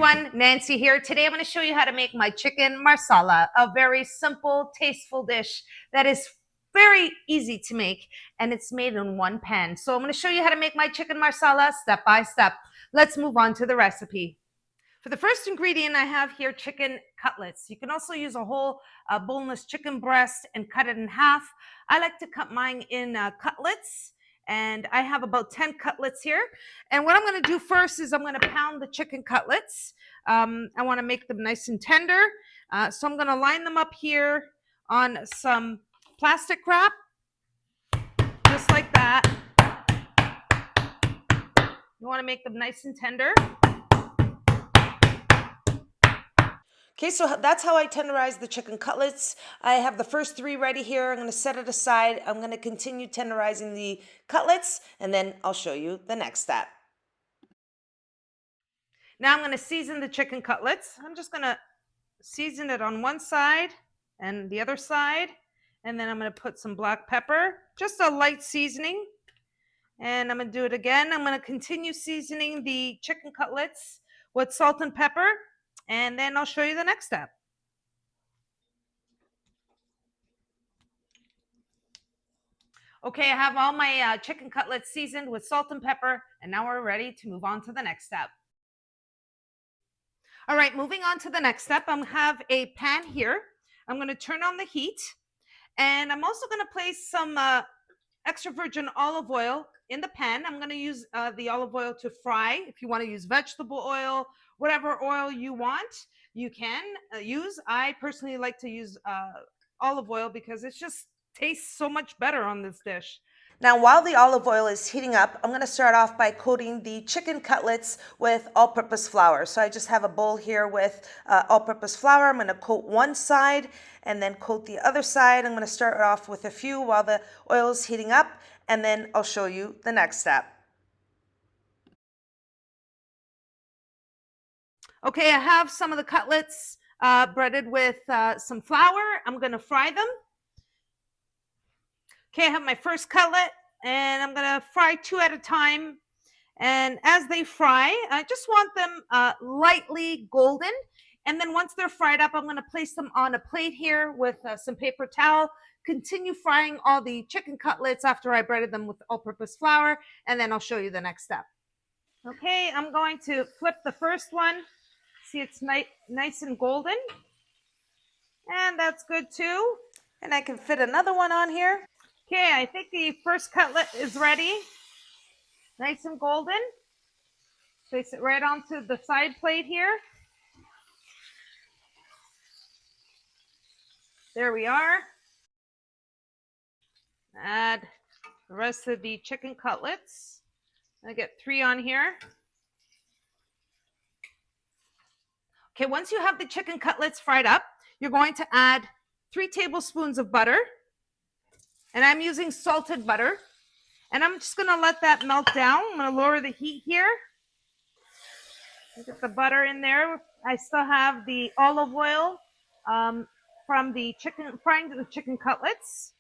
everyone, Nancy here. Today I'm going to show you how to make my chicken marsala, a very simple, tasteful dish that is very easy to make, and it's made in one pan. So I'm going to show you how to make my chicken marsala step by step. Let's move on to the recipe. For the first ingredient, I have here chicken cutlets. You can also use a whole boneless chicken breast and cut it in half. I like to cut mine in cutlets. And I have about 10 cutlets here. And what I'm going to do first is I'm going to pound the chicken cutlets. I want to make them nice and tender. So I'm going to line them up here on some plastic wrap, just like that. You want to make them nice and tender. Okay, so that's how I tenderize the chicken cutlets. I have the first 3 ready here. I'm going to set it aside. I'm going to continue tenderizing the cutlets, and then I'll show you the next step. Now I'm going to season the chicken cutlets. I'm just going to season it on one side and the other side, and then I'm going to put some black pepper, just a light seasoning, and I'm going to do it again. I'm going to continue seasoning the chicken cutlets with salt and pepper. And then I'll show you the next step. Okay, I have all my chicken cutlets seasoned with salt and pepper, and now we're ready to move on to the next step. All right, moving on to the next step, I have a pan here. I'm going to turn on the heat, and I'm also going to place some extra virgin olive oil in the pan. I'm going to use the olive oil to fry. If you want to use vegetable oil, whatever oil you want, you can use. I personally like to use olive oil because it just tastes so much better on this dish. Now, while the olive oil is heating up, I'm going to start off by coating the chicken cutlets with all-purpose flour. So I just have a bowl here with all-purpose flour. I'm going to coat one side and then coat the other side. I'm going to start off with a few while the oil is heating up, and then I'll show you the next step. Okay, I have some of the cutlets breaded with some flour. I'm going to fry them. Okay, I have my first cutlet, and I'm going to fry 2 at a time. And as they fry, I just want them lightly golden. And then once they're fried up, I'm going to place them on a plate here with some paper towel. Continue frying all the chicken cutlets after I breaded them with all-purpose flour, and then I'll show you the next step. Okay, I'm going to flip the first one. See, it's nice and golden. And that's good too. And I can fit another one on here. Okay, I think the first cutlet is ready. Nice and golden. Place it right onto the side plate here. There we are. Add the rest of the chicken cutlets. I get 3 on here. Okay, once you have the chicken cutlets fried up, you're going to add 3 tablespoons of butter. And I'm using salted butter. And I'm just going to let that melt down. I'm going to lower the heat here. Get the butter in there. I still have the olive oil from the frying the chicken cutlets.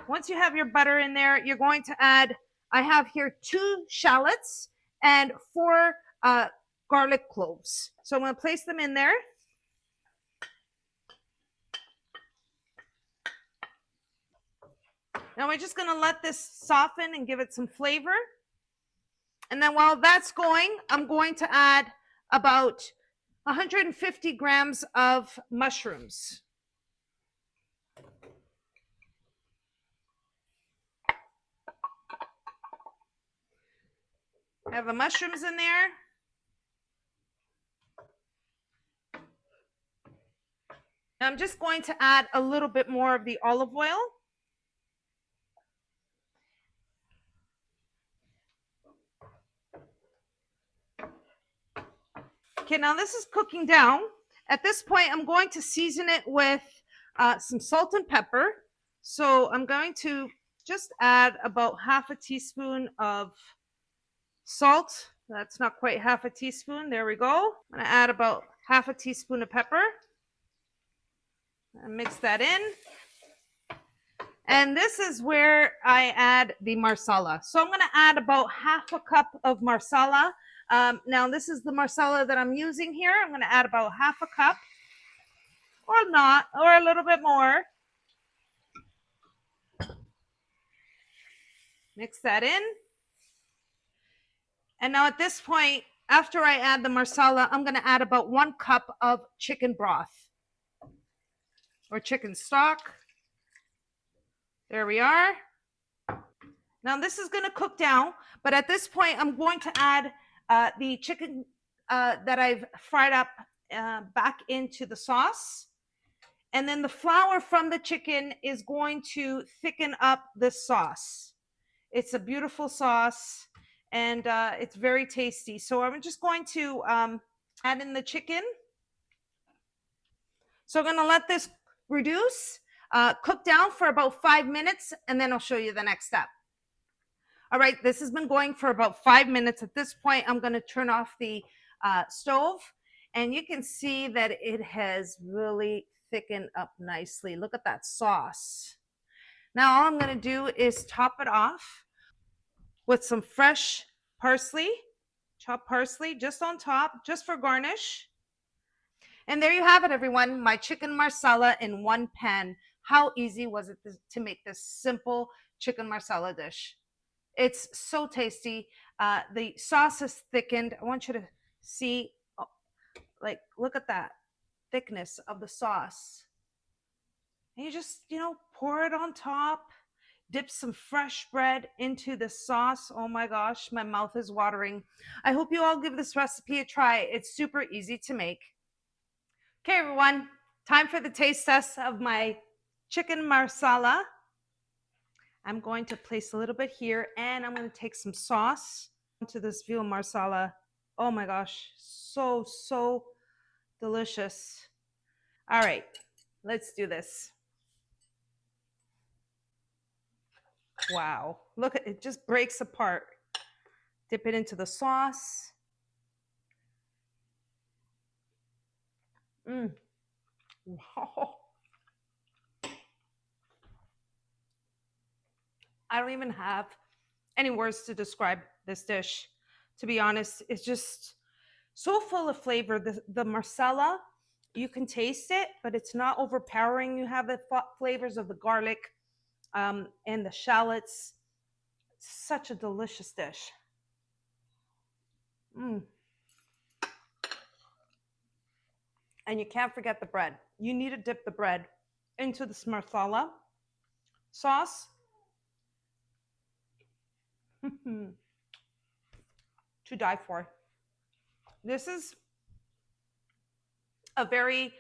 Once you have your butter in there, you're going to add, I have here 2 shallots and 4 garlic cloves. So I'm going to place them in there. Now we're just going to let this soften and give it some flavor. And then while that's going, I'm going to add about 150 grams of mushrooms. I have the mushrooms in there. Now I'm just going to add a little bit more of the olive oil. Okay, now this is cooking down. At this point, I'm going to season it with some salt and pepper. So I'm going to just add about half a teaspoon of salt. That's not quite half a teaspoon. There we go. I'm going to add about half a teaspoon of pepper. And mix that in. And this is where I add the Marsala. So I'm going to add about half a cup of Marsala. Now, this is the Marsala that I'm using here. I'm going to add about half a cup, or not, or a little bit more. Mix that in. And now at this point, after I add the Marsala, I'm going to add about 1 cup of chicken broth or chicken stock. There we are. Now this is going to cook down, but at this point, I'm going to add the chicken that I've fried up back into the sauce. And then the flour from the chicken is going to thicken up this sauce. It's a beautiful sauce, and it's very tasty. So I'm just going to add in the chicken. So I'm going to let this reduce, cook down for about 5 minutes, and then I'll show you the next step. All right, this has been going for about 5 minutes. At this point, I'm going to turn off the stove, and you can see that it has really thickened up nicely. Look at that sauce. Now, all I'm going to do is top it off with some fresh parsley, chopped parsley just on top, just for garnish. And there you have it, everyone, my chicken Marsala in one pan. How easy was it to make this simple chicken Marsala dish? It's so tasty. The sauce is thickened. I want you to see, like, look at that thickness of the sauce. And you just, pour it on top, dip some fresh bread into the sauce. Oh my gosh, my mouth is watering. I hope you all give this recipe a try. It's super easy to make. Okay, everyone, time for the taste test of my chicken Marsala. I'm going to place a little bit here, and I'm going to take some sauce into this veal Marsala. Oh my gosh, so delicious. All right, let's do this. Wow, look at it, just breaks apart. Dip it into the sauce. Wow. I don't even have any words to describe this dish. To be honest, it's just so full of flavor. The Marsala, you can taste it, but it's not overpowering. You have the flavors of the garlic and the shallots. It's such a delicious dish. And you can't forget the bread. You need to dip the bread into this Marsala sauce. To die for. This is a very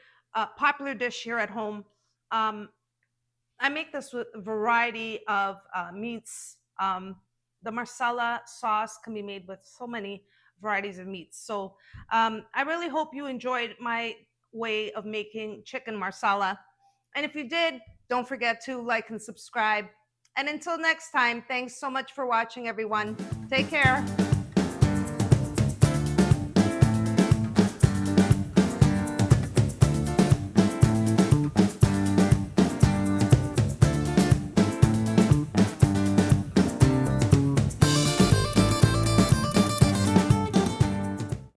popular dish here at home. I make this with a variety of meats. The Marsala sauce can be made with so many varieties of meats. So I really hope you enjoyed my way of making chicken Marsala. And if you did, don't forget to like and subscribe. And until next time, thanks so much for watching, everyone. Take care.